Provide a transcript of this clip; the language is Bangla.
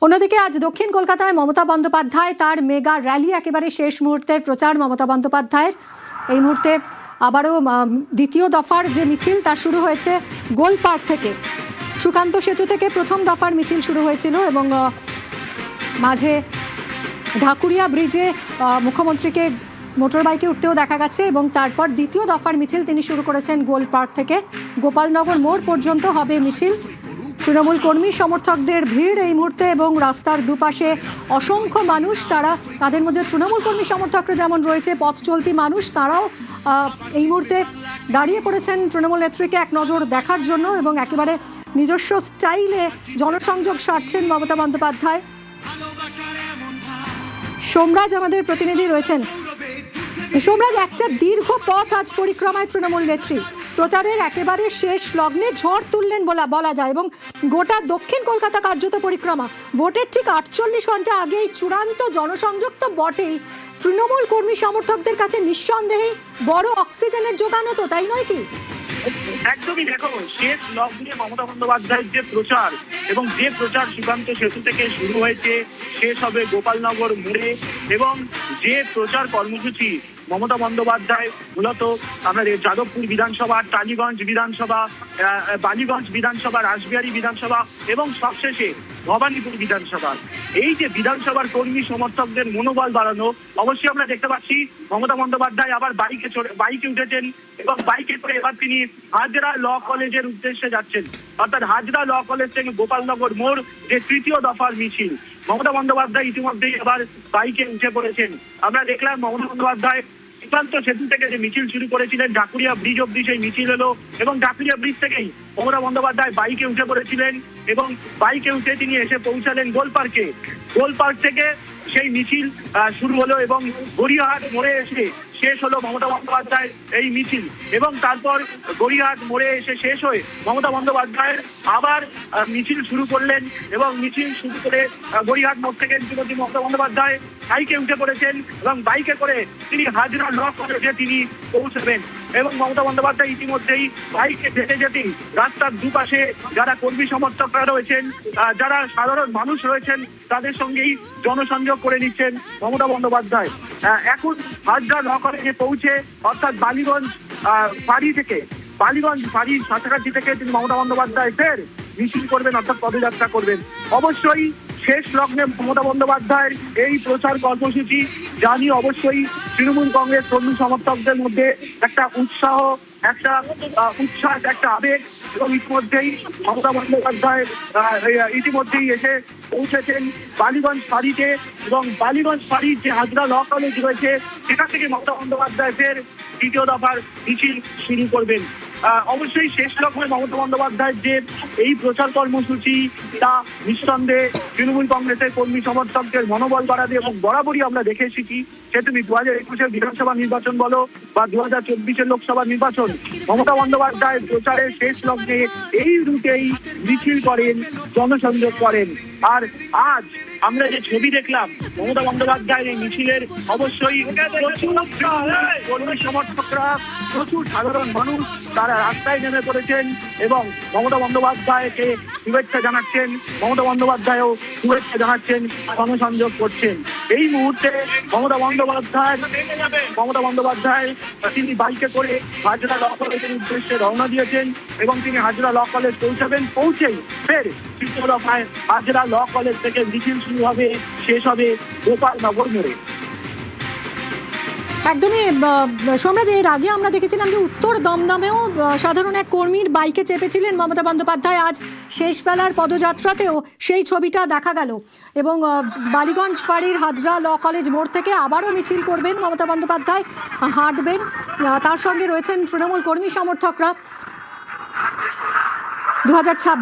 অন্যদিকে আজ দক্ষিণ কলকাতায় মমতা বন্দ্যোপাধ্যায় তার মেগা র্যালি একেবারে শেষ মুহূর্তের প্রচার মমতা বন্দ্যোপাধ্যায়ের। এই মুহূর্তে আবারও দ্বিতীয় দফার যে মিছিল তা শুরু হয়েছে গোল পার্ক থেকে। সুকান্ত সেতু থেকে প্রথম দফার মিছিল শুরু হয়েছিল এবং মাঝে ঢাকুরিয়া ব্রিজে মুখ্যমন্ত্রীকে মোটর বাইকে উঠতেও দেখা গেছে এবং তারপর দ্বিতীয় দফার মিছিল তিনি শুরু করেছেন গোল পার্ক থেকে। গোপালনগর মোড় পর্যন্ত হবে মিছিল। তৃণমূল কর্মী সমর্থকদের ভিড় এই মুহূর্তে এবং রাস্তার দুপাশে অসংখ্য মানুষ, তাদের মধ্যে তৃণমূল কর্মী সমর্থকরা যেমন রয়েছে, পথ চলতি মানুষ তারাও এই মুহূর্তে দাঁড়িয়ে পড়েছেন তৃণমূল নেত্রীকে এক নজর দেখার জন্য এবং একেবারে নিজস্ব স্টাইলে জনসংযোগ সারছেন মমতা বন্দ্যোপাধ্যায়। সোমরাজ আমাদের প্রতিনিধি রয়েছেন। সোমরাজ, একটা দীর্ঘ পথ আজ পরিক্রমায় তৃণমূল নেত্রী প্রচারের একেবারে শেষ লগ্নে ঝড় তুললেন বলা যায় এবং গোটা দক্ষিণ কলকাতা কার্যত পরিক্রমা। ভোটের ঠিক 48 ঘন্টা আগেই চূড়ান্ত জনসংযোগ তো বটেই, তৃণমূল কর্মী সমর্থকদের কাছে নিঃসন্দেহে বড় অক্সিজেনের যোগানো, তো তাই নয় কি? একদমই। দেখো, শেষ লগ্নে মমতা বন্দ্যোপাধ্যায়ের যে প্রচার এবং যে প্রচার সুকান্ত সেতু থেকে শুরু হয়েছে শেষ হবে গোপালনগর মোড়ে, এবং যে প্রচার কর্মসূচি মমতা বন্দ্যোপাধ্যায় মূলত আমরা যাদবপুর বিধানসভা, টালিগঞ্জ বিধানসভা, বালিগঞ্জ বিধানসভা, রাসবিহারী বিধানসভা এবং সবশেষে ভবানীপুর বিধানসভা, এই যে বিধানসভার কর্মী সমর্থকদের মনোবল বাড়ানো, অবশ্যই আমরা দেখতে পাচ্ছি মমতা বন্দ্যোপাধ্যায় আবার বাইকে উঠেছেন এবং বাইকে করে এবার তিনি হাজরা ল কলেজের উদ্দেশ্যে যাচ্ছেন। অর্থাৎ হাজরা ল কলেজ থেকে গোপালনগর মোড় যে তৃতীয় দফার মিছিল, মমতা বন্দ্যোপাধ্যায় ইতিমধ্যেই এবার বাইকে উঠে পড়েছেন। আমরা দেখলাম মমতা বন্দ্যোপাধ্যায় সুকান্ত সেতু থেকে যে মিছিল শুরু করেছিলেন ঢাকুরিয়া ব্রিজ অব্দি সেই মিছিল হলো এবং ঢাকুরিয়া ব্রিজ থেকেই মমতা বন্দ্যোপাধ্যায় বাইকে উঠে পড়েছিলেন এবং বাইকে উঠে তিনি এসে পৌঁছালেন গোল পার্কে। গোল পার্ক থেকে সেই মিছিল শুরু হলো এবং গড়িয়াহাট মোড়ে এসে শেষ হলো মমতা বন্দ্যোপাধ্যায়ের এই মিছিল এবং তারপর গড়িয়াহাট মোড়ে এসে শেষ হয়ে মমতা বন্দ্যোপাধ্যায়ের আবার মিছিল শুরু করলেন এবং মিছিল শুরু করে গড়িয়াহাট মোড় থেকে ইতিমধ্যে মমতা বন্দ্যোপাধ্যায় বাইকে উঠে পড়েছেন এবং বাইকে করে তিনি হাজরা ল কলেজে তিনি পৌঁছবেন এবং মমতা বন্দ্যোপাধ্যায় ইতিমধ্যেই বাইকে যেতে যেতেই রাস্তার দুপাশে যারা কর্মী সমর্থকরা রয়েছেন, যারা সাধারণ মানুষ রয়েছেন, তাদের সঙ্গেই জনসংযোগ করে নিচ্ছেন মমতা বন্দ্যোপাধ্যায়। এখন হাজরা ল কলেজে পৌঁছে অর্থাৎ বালিগঞ্জ ফাঁড়ির কাছাকাছি থেকে তিনি মমতা বন্দ্যোপাধ্যায় ফের মিছিল করবেন, অর্থাৎ পদযাত্রা করবেন। অবশ্যই শেষ লগ্নে মমতা বন্দ্যোপাধ্যায়ের এই প্রচার কর্মসূচি জানি অবশ্যই তৃণমূল কংগ্রেস কর্মী সমর্থকদের মধ্যে একটা উৎসাহ, একটা উচ্ছ্বাস, একটা আবেগ এবং ইতিমধ্যেই মমতা বন্দ্যোপাধ্যায় ইতিমধ্যেই এসে পৌঁছেছেন বালিগঞ্জ ফাঁড়িতে এবং বালিগঞ্জ ফাঁড়ির যে হাজরা ল কলেজ রয়েছে সেখান থেকে মমতা বন্দ্যোপাধ্যায় ফের দ্বিতীয় দফার মিছিল শুরু করবেন। অবশ্যই শেষ লগ্নে মমতা বন্দ্যোপাধ্যায়ের যে এই প্রচার কর্মসূচি তা নিঃসন্দেহে তৃণমূল কংগ্রেসের কর্মী সমর্থকদের মনোবল বাড়াবে এবং বরাবরই আমরা দেখে এসেছি, সে তুমি 2021-এর বিধানসভা নির্বাচন বলো বা 2024-এর লোকসভা নির্বাচন, মমতা বন্দ্যোপাধ্যায় প্রচারের শেষ লগ্নে এই রুটেই মিছিল করেন, জনসংযোগ করেন। আর আজ আমরা যে ছবি দেখলাম মমতা বন্দ্যোপাধ্যায়ের এই মিছিলের, অবশ্যই কর্মী সমর্থকরা, প্রচুর সাধারণ মানুষ তারা রাস্তায় নেমে পড়েছেন এবং মমতা বন্দ্যোপাধ্যায়কে শুভেচ্ছা জানাচ্ছেন, মমতা বন্দ্যোপাধ্যায়ও শুভেচ্ছা জানাচ্ছেন, জনসংযোগ করছেন। এই মুহূর্তে মমতা বন্দ্যোপাধ্যায় তিনি বাইকে করে হাজরা ল কলেজের উদ্দেশ্যে রওনা দিয়েছেন এবং তিনি হাজরা ল কলেজ পৌঁছাবেন। পৌঁছেই ফের তৃতীয় দফায় হাজরা ল কলেজ থেকে মিছিল শুরু হবে, শেষ হবে গোপালনগর মোড়ে। একদমই সোমরাজ, এর আগে আমরা দেখেছিলাম যে উত্তর দমদমেও সাধারণ এক কর্মীর বাইকে চেপেছিলেন মমতা বন্দ্যোপাধ্যায়। আজ শেষবেলার পদযাত্রাতেও সেই ছবিটা দেখা গেল এবং বালিগঞ্জ ফাঁড়ির হাজরা ল কলেজ মোড় থেকে আবারও মিছিল করবেন মমতা বন্দ্যোপাধ্যায়, হাঁটবেন। তার সঙ্গে রয়েছেন তৃণমূল কর্মী সমর্থকরা। 2026